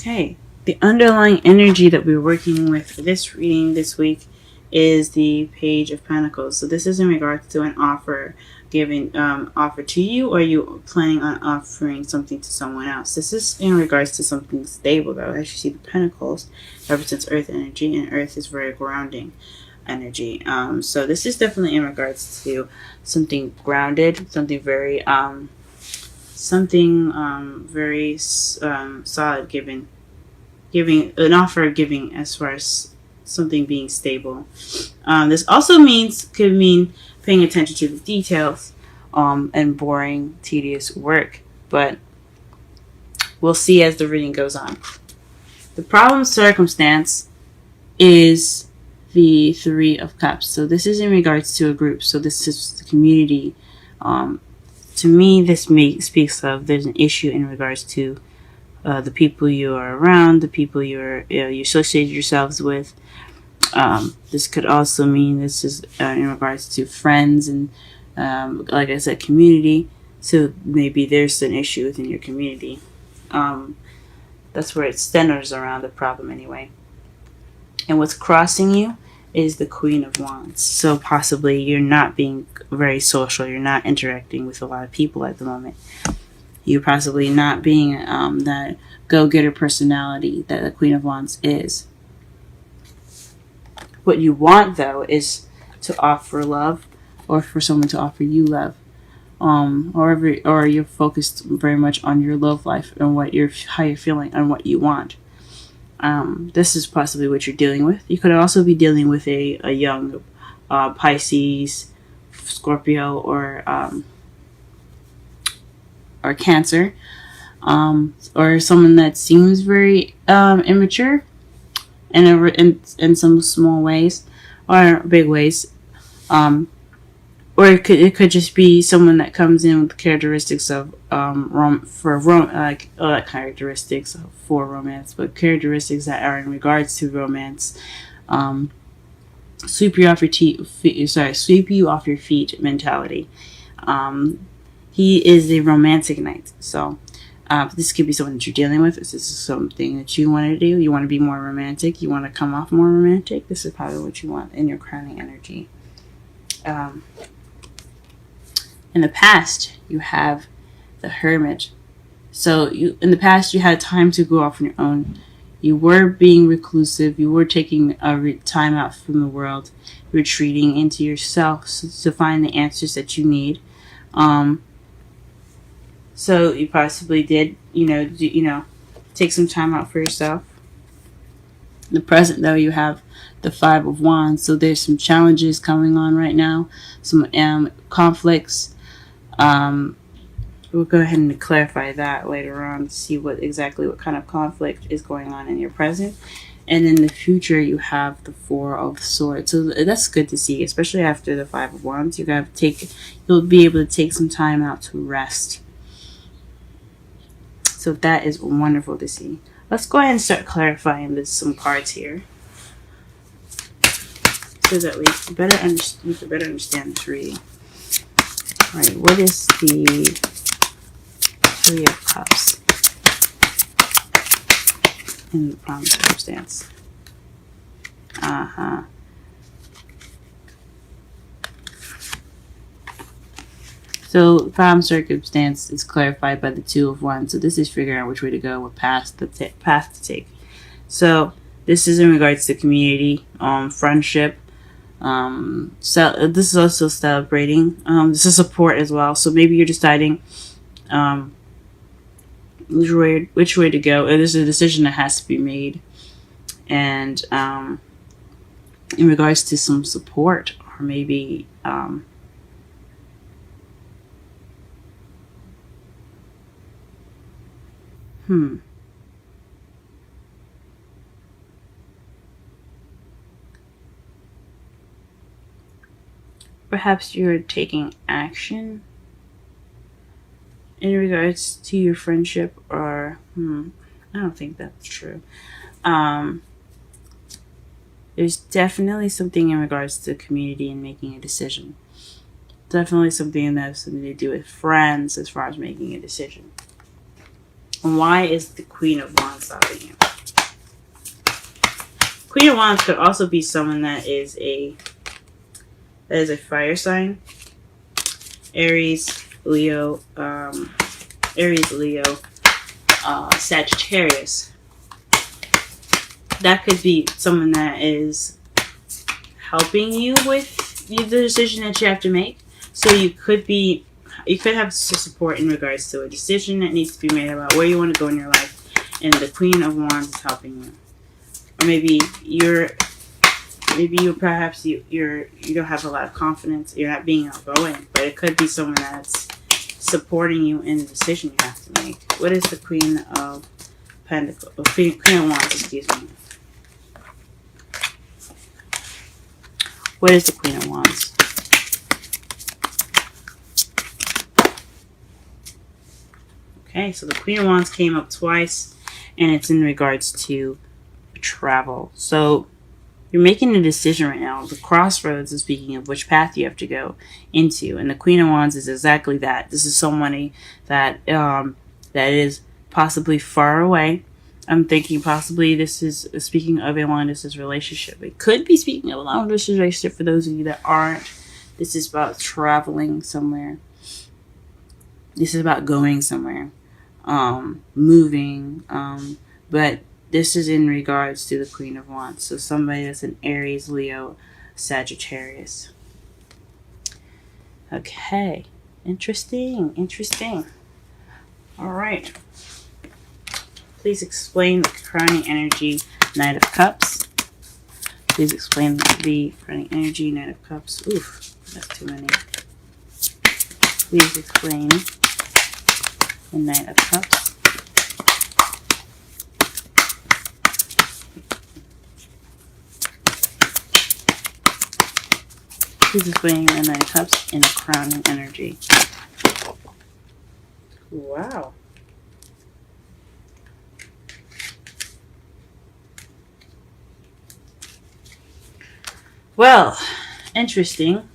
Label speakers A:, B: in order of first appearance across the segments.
A: Okay, the underlying energy that we're working with for this reading this week is the Page of Pentacles. So this is in regards to an offer offer to you, or you planning on offering something to someone else. This is in regards to something stable, though. As you see, the Pentacles represents earth energy, and earth is very grounding energy. So this is definitely in regards to something grounded, something very very solid, giving an offer, giving as far as something being stable. This also could mean paying attention to the details and boring, tedious work, but we'll see as the reading goes on. The problem circumstance is the Three of Cups. So this is in regards to a group. So this is the community. To me, this speaks of there's an issue in regards to the people you are around, the people you associate yourselves with. This could also mean this is in regards to friends and, like I said, community. So maybe there's an issue within your community. That's where it centers around the problem anyway. And what's crossing you is the Queen of Wands. So possibly you're not being very social. You're not interacting with a lot of people at the moment. You're possibly not being that go-getter personality that the Queen of Wands is. What you want, though, is to offer love, or for someone to offer you love. Or you're focused very much on your love life and how you're feeling and what you want. This is possibly what you're dealing with. You could also be dealing with a young Pisces, Scorpio, or Cancer, or someone that seems very immature in some small ways or big ways, or it could just be someone that comes in with characteristics of characteristics for romance, but characteristics that are in regards to romance. Sweep you off your feet mentality. He is a romantic knight, so this could be someone that you're dealing with. If this is something that you want to do, you want to be more romantic, you want to come off more romantic, this is probably what you want in your crowning energy. In the past, you have the Hermit. So in the past, you had time to go off on your own. You were being reclusive. You were taking time out from the world, retreating into yourself to find the answers that you need. So you possibly did, take some time out for yourself. In the present, though, you have the Five of Wands. So there's some challenges coming on right now, some conflicts. We'll go ahead and clarify that later on to see what kind of conflict is going on in your present. And in the future, you have the Four of Swords. So that's good to see, especially after the Five of Wands. You'll be able to take some time out to rest. So that is wonderful to see. Let's go ahead and start clarifying some cards here, so that we can better understand this reading. All right, what is the Three of Cups in the problem circumstance? So problem circumstance is clarified by the Two of Wands. So this is figuring out which way to go, what path to take. So this is in regards to community, friendship. So this is also celebrating. This is support as well. So maybe you're deciding which way to go. There's a decision that has to be made, and in regards to some support, or maybe perhaps you're taking action in regards to your friendship, or I don't think that's true. There's definitely something in regards to the community and making a decision. Definitely something that has something to do with friends as far as making a decision. And why is the Queen of Wands stopping you? Queen of Wands could also be someone that is a fire sign. Aries, Leo, Sagittarius. That could be someone that is helping you with the decision that you have to make. So you could have support in regards to a decision that needs to be made about where you want to go in your life, and the Queen of Wands is helping you. Or maybe you don't have a lot of confidence. You're not being outgoing, but it could be someone that's supporting you in the decision you have to make. What is the Queen of Pentacles? Queen of Wands, excuse me. What is the Queen of Wands? Okay, so the Queen of Wands came up twice, and it's in regards to travel. So you're making a decision right now. The crossroads is speaking of which path you have to go into, and the Queen of Wands is exactly that. This is somebody that that is possibly far away. I'm thinking possibly this is speaking of a long-distance relationship. It could be speaking of a long-distance relationship for those of you that aren't. This is about traveling somewhere. This is about going somewhere, moving, but this is in regards to the Queen of Wands. So somebody that's an Aries, Leo, Sagittarius. Okay. Interesting. All right. Please explain the crowning energy, Knight of Cups. Please explain the crowning energy, Knight of Cups. Oof, that's too many. Please explain the Knight of Cups. Please explain the Knight of Cups in crowning energy. Wow. Well, interesting.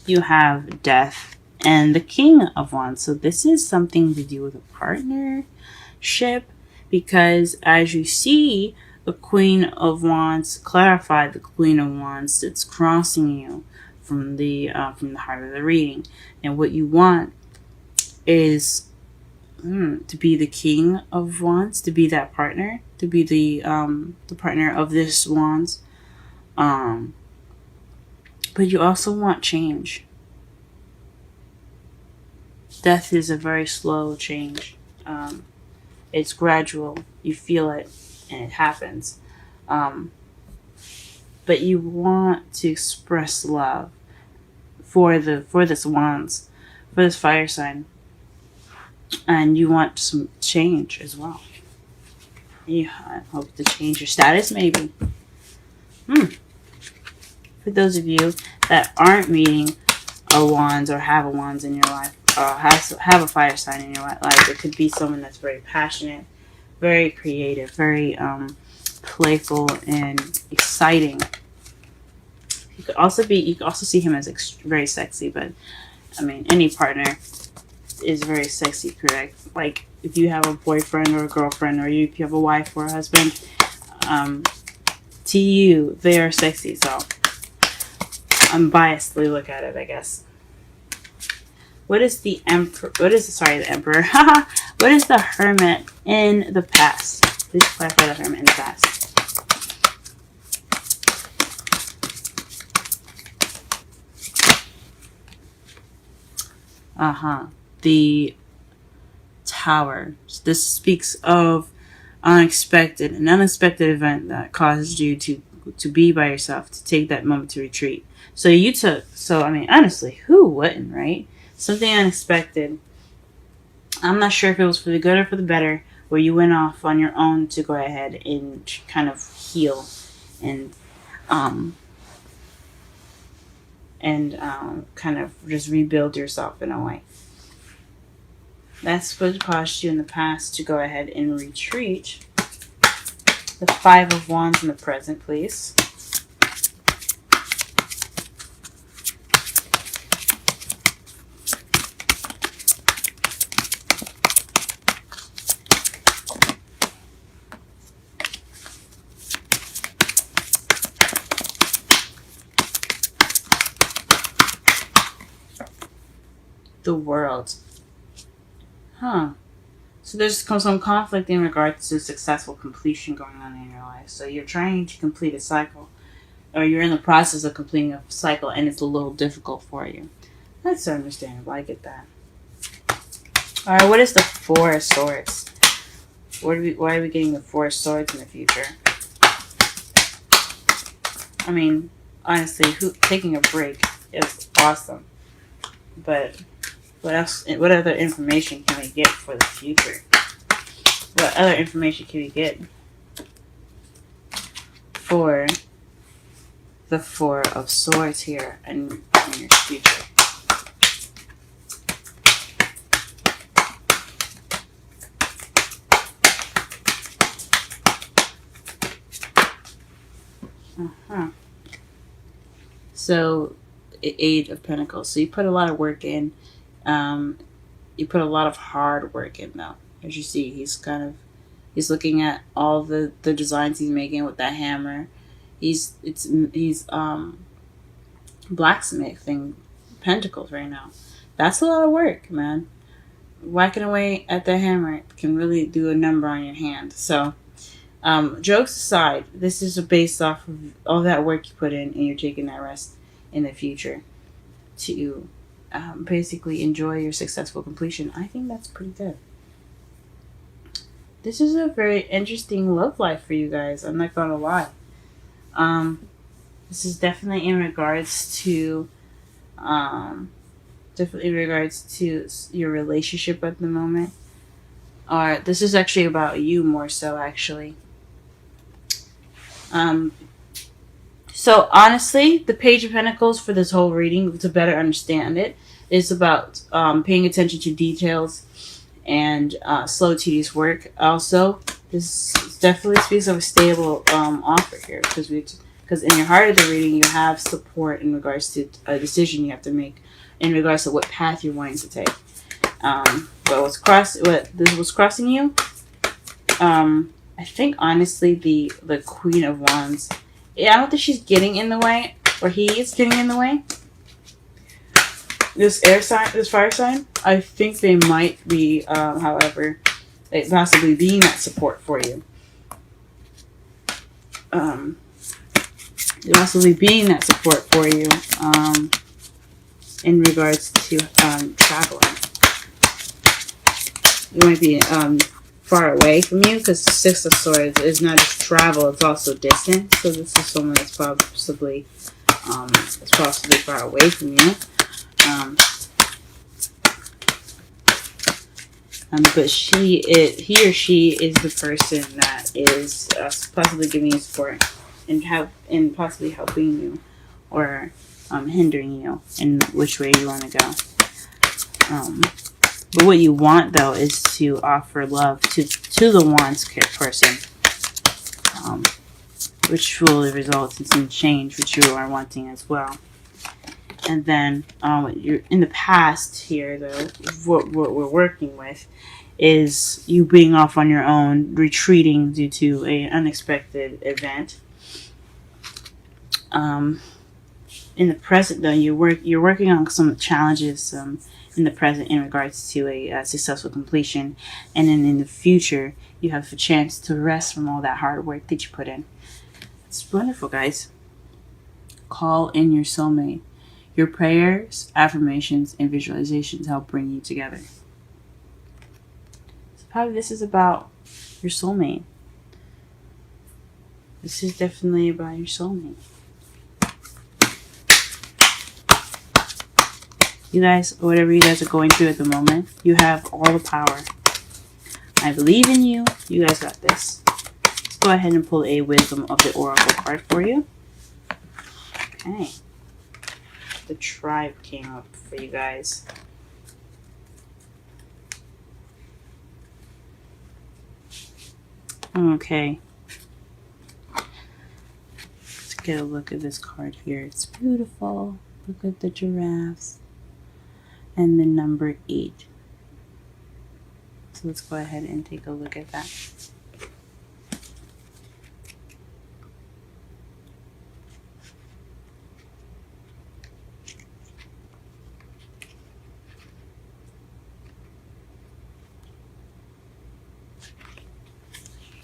A: You have Death and the King of Wands. So this is something to do with a partnership, because as you see, the Queen of Wands, clarify the Queen of Wands that's crossing you from the heart of the reading. And what you want is to be the King of Wands, to be that partner, to be the partner of this Wands. But you also want change. Death is a very slow change. It's gradual. You feel it, and it happens. But you want to express love for this Wands, for this fire sign. And you want some change as well. You hope to change your status, maybe. For those of you that aren't meeting a Wands or have a Wands in your life, or have a fire sign in your life, it could be someone that's very passionate, very creative, very playful and exciting. You could also see him as very sexy, but I mean, any partner is very sexy, correct? Like if you have a boyfriend or a girlfriend, or if you have a wife or a husband, to you they are sexy. So I'm biasedly look at it, I guess. What is the Emperor? The Emperor? What is the Hermit in the past? Please clarify the Hermit in the past. The Tower. This speaks of an unexpected event that caused you to be by yourself, to take that moment to retreat. So I mean, honestly, who wouldn't, right? Something unexpected. I'm not sure if it was for the good or for the better, where you went off on your own to go ahead and kind of heal and kind of just rebuild yourself in a way. That's what caused you in the past to go ahead and retreat. The Five of Wands in the present, please. the world. Huh. So there's some conflict in regards to successful completion going on in your life. So you're trying to complete a cycle, or you're in the process of completing a cycle, and it's a little difficult for you. That's understandable. I get that. All right, what is the Four of Swords? Why are we getting the Four of Swords in the future? I mean, honestly, taking a break is awesome. But what else? What other information can we get for the future? What other information can we get for the Four of Swords here in your future? So, Eight of Pentacles. So you put a lot of work in. You put a lot of hard work in, though. As you see, he's looking at all the designs he's making with that hammer. He's blacksmithing pentacles right now. That's a lot of work, man. Whacking away at the hammer can really do a number on your hand. So, jokes aside, this is based off of all that work you put in, and you're taking that rest in the future to basically enjoy your successful completion. I think that's pretty good. This is a very interesting love life for you guys. I'm not gonna lie. This is definitely in regards to your relationship at the moment. Or this is actually about you more so, actually. So honestly, the Page of Pentacles for this whole reading, to better understand it, is about paying attention to details and slow, tedious work. Also, this definitely speaks of a stable offer here, because in your heart of the reading, you have support in regards to a decision you have to make in regards to what path you're wanting to take. But what's crossing you? I think honestly, the Queen of Wands. Yeah, I don't think she's getting in the way, or he is getting in the way. This fire sign, I think they might be, however, possibly being that support for you. Possibly being that support for you, in regards to traveling. You might be far away from you, because the Six of Swords is not just travel, it's also distance. So this is someone that's possibly far away from you. But he or she is the person that is possibly giving you support and possibly helping you, or hindering you in which way you want to go. But what you want, though, is to offer love to the Wands person, which will result in some change, which you are wanting as well. And then you're in the past here, though, what we're working with is you being off on your own, retreating due to an unexpected event. In the present, though, you're working on some challenges in the present in regards to a successful completion, and then in the future you have a chance to rest from all that hard work that you put in. It's wonderful, guys. Call in your soulmate. Your prayers, affirmations, and visualizations help bring you together. So probably this is about your soulmate. This is definitely about your soulmate. You guys, whatever you guys are going through at the moment, you have all the power. I believe in you. You guys got this. Let's go ahead and pull a Wisdom of the Oracle card for you. Okay. The Tribe came up for you guys. Okay. Let's get a look at this card here. It's beautiful. Look at the giraffes. And the number 8. So let's go ahead and take a look at that.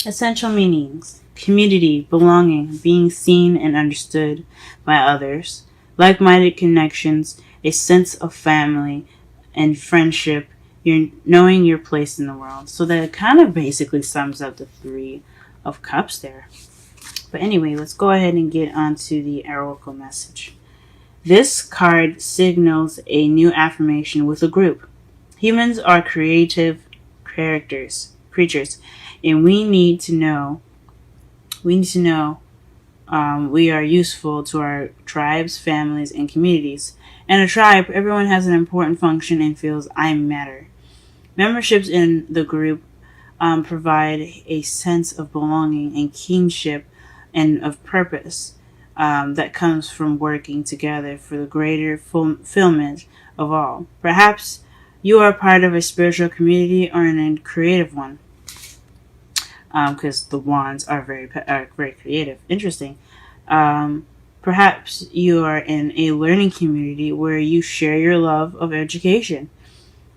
A: Essential meanings: community, belonging, being seen and understood by others, like-minded connections, a sense of family and friendship, you're knowing your place in the world. So that kind of basically sums up the Three of Cups there. But anyway, let's go ahead and get onto the oracle message. This card signals a new affirmation with a group. Humans are creative creatures, and we need to know we are useful to our tribes, families, and communities. In a tribe, everyone has an important function and feels I matter. Memberships in the group provide a sense of belonging and kinship and of purpose that comes from working together for the greater fulfillment of all. Perhaps you are part of a spiritual community or in a creative one, because the wands are very creative. Interesting. Perhaps you are in a learning community where you share your love of education.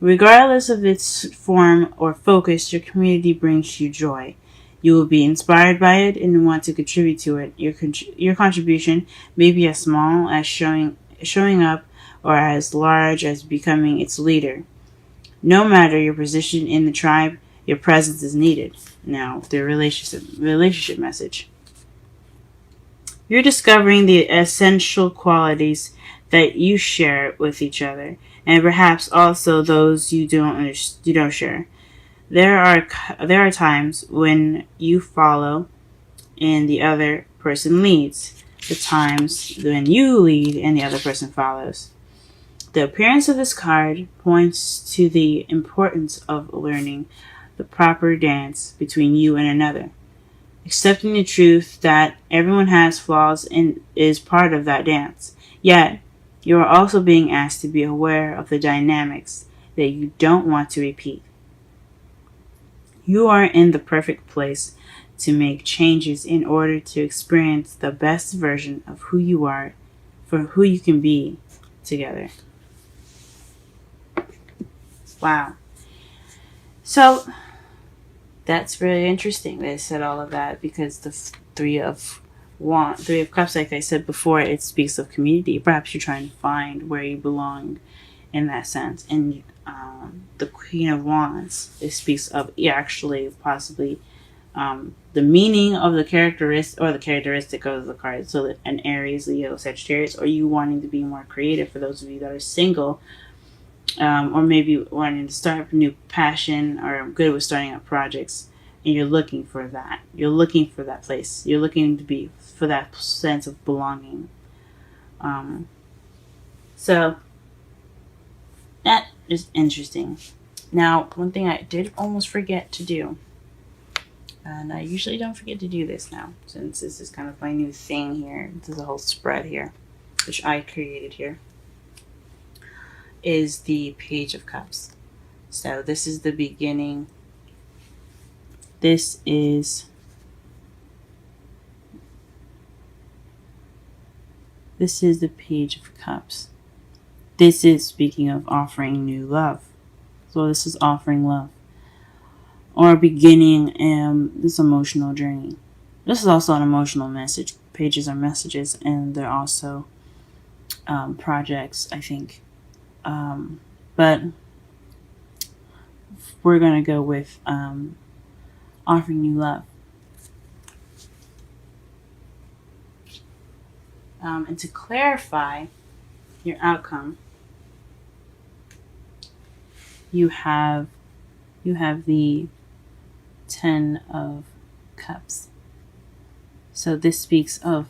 A: Regardless of its form or focus, your community brings you joy. You will be inspired by it and want to contribute to it. Your contribution may be as small as showing up or as large as becoming its leader. No matter your position in the tribe, your presence is needed. Now, the relationship message. You're discovering the essential qualities that you share with each other, and perhaps also those you don't share. There are times when you follow and the other person leads. The times when you lead and the other person follows. The appearance of this card points to the importance of learning the proper dance between you and another. Accepting the truth that everyone has flaws and is part of that dance. Yet, you are also being asked to be aware of the dynamics that you don't want to repeat. You are in the perfect place to make changes in order to experience the best version of who you are, for who you can be together. Wow. So, that's really interesting. They said all of that because the Three of Cups, like I said before, it speaks of community. Perhaps you're trying to find where you belong in that sense. And the Queen of Wands, it speaks of possibly the meaning of the characteristic of the card. So that an Aries, Leo, Sagittarius, or you wanting to be more creative for those of you that are single, or maybe wanting to start a new passion or good with starting up projects, and you're looking for that. You're looking for that place. You're looking to be for that sense of belonging. So that is interesting. Now, one thing I did almost forget to do, and I usually don't forget to do this now, since this is kind of my new thing here. This is a whole spread here, which I created here, is the Page of Cups. So this is the beginning. This is the Page of Cups. This is speaking of offering new love. So this is offering love, or beginning this emotional journey. This is also an emotional message. Pages are messages, and they're also projects, I think. But we're going to go with offering new love. And to clarify your outcome, you have the Ten of Cups. So this speaks of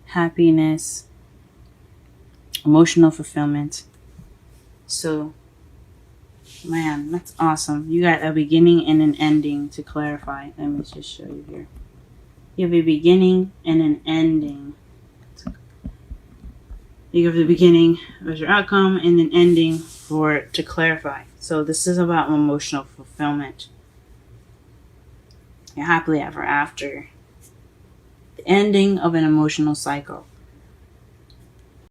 A: happiness, emotional fulfillment. So, man, that's awesome. You got a beginning and an ending to clarify. Let me just show you here. You have a beginning and an ending. You have the beginning as your outcome and an ending to clarify. So this is about emotional fulfillment. You're happily ever after. The ending of an emotional cycle.